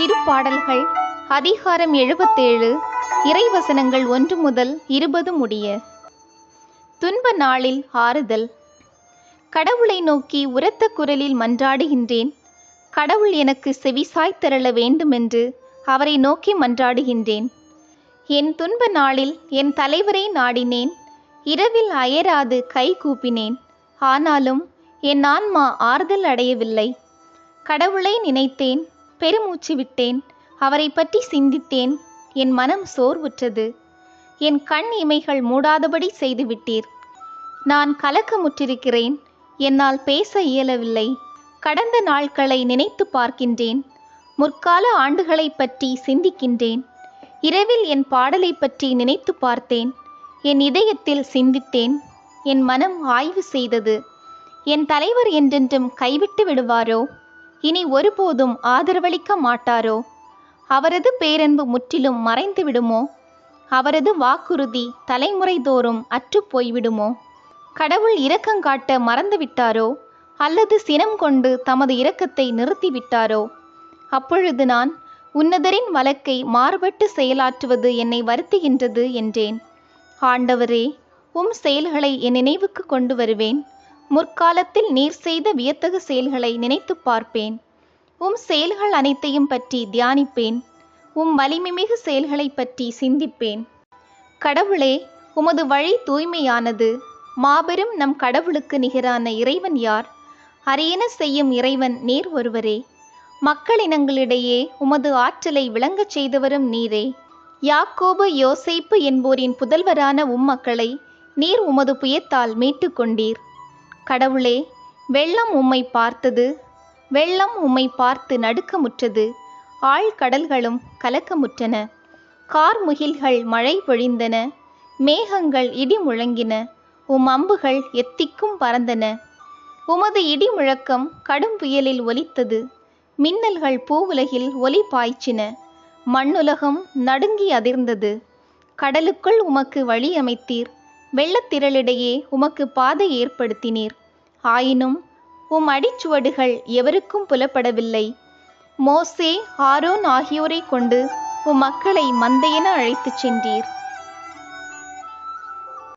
திருப்பாடல்கள் அதிகாரம் 77 இறைவசனங்கள் 1 முதல் 20 முடிய. துன்ப நாளில் ஆறுதல். கடவுளை நோக்கி உரத்த குரலில் மன்றாடுகின்றேன். கடவுள் எனக்கு செவிசாய்த்தருள வேண்டுமென்று அவரை நோக்கி மன்றாடுகின்றேன். என் துன்ப நாளில் என் தலைவரை நாடினேன். இரவில் அயராது கை கூப்பினேன். ஆனாலும் என் ஆன்மா ஆறுதல் அடையவில்லை. கடவுளை நினைத்தேன், பெருமூச்சு விட்டேன். அவரை பற்றி சிந்தித்தேன். என் மனம் சோர்வுற்றது. என் கண் இமைகள் மூடாதபடி செய்துவிட்டீர். நான் கலக்கமுற்றிருக்கிறேன். என்னால் பேச இயலவில்லை. கடந்த நாட்களை நினைத்து பார்க்கின்றேன். முற்கால ஆண்டுகளை பற்றி சிந்திக்கின்றேன். இரவில் என் பாடலை பற்றி நினைத்து பார்த்தேன். என் இதயத்தில் சிந்தித்தேன். என் மனம் ஆய்வு செய்தது. என் தலைவர் என்றென்றும் கைவிட்டு விடுவாரோ? இனி ஒருபோதும் ஆதரவளிக்க மாட்டாரோ? அவரது பேரன்பு முற்றிலும் மறைந்து விடுமோ? அவரது வாக்குறுதி தலைமுறை தோறும் அற்றுப்போய்விடுமோ? கடவுள் இரக்கங்காட்ட மறந்துவிட்டாரோ? அல்லது சினம் கொண்டு தமது இரக்கத்தை நிறுத்திவிட்டாரோ? அப்பொழுது நான், உன்னதரின் வழக்கை மாறுபட்டு செயலாற்றுவது என்னை வருத்துகின்றது என்றேன். ஆண்டவரே, உம் செயல்களை என் நினைவுக்கு கொண்டு வருவேன். முற்காலத்தில் நீர் செய்த வியத்தகு செயல்களை நினைத்து பார்ப்பேன். உம் செயல்கள் அனைத்தையும் பற்றி தியானிப்பேன். உம் வலிமைமிகு செயல்களை பற்றி சிந்திப்பேன். கடவுளே, உமது வழி தூய்மையானது. மாபெரும் நம் கடவுளுக்கு நிகரான இறைவன் யார்? அரியன செய்யும் இறைவன் நீர் ஒருவரே. மக்களினங்களிடையே உமது ஆற்றலை விளங்கச் செய்தவரும் நீரே. யாக்கோபு யோசேப்பு என்போரின் புதல்வரான உம்மக்களை நீர் உமது புயத்தால் மீட்டு கொண்டீர். கடவுளே, வெள்ளம் உம்மை பார்த்தது. வெள்ளம் உம்மை பார்த்து நடுக்கமுற்றது. ஆழ்கடல்களும் கலக்கமுற்றன. கார்முகில்கள் மழை பொழிந்தன. மேகங்கள் இடி முழங்கின. உம் அம்புகள் எத்திக்கும் பறந்தன. உமது இடி முழக்கம் கடும் புயலில் ஒலித்தது. மின்னல்கள் பூவுலகில் ஒலி பாய்ச்சின. மண்ணுலகம் நடுங்கி அதிர்ந்தது. கடலுக்குள் உமக்கு வழி அமைத்தீர். வெள்ளத்திரளிடையே உமக்கு பாதை ஏற்படுத்தினீர். ஆயினும் உம் அடிச்சுவடுகள் எவருக்கும் புலப்படவில்லை. மோசே, ஆரோன் ஆகியோரை கொண்டு உம் மக்களை மந்தையென அழைத்துச் சென்றீர்.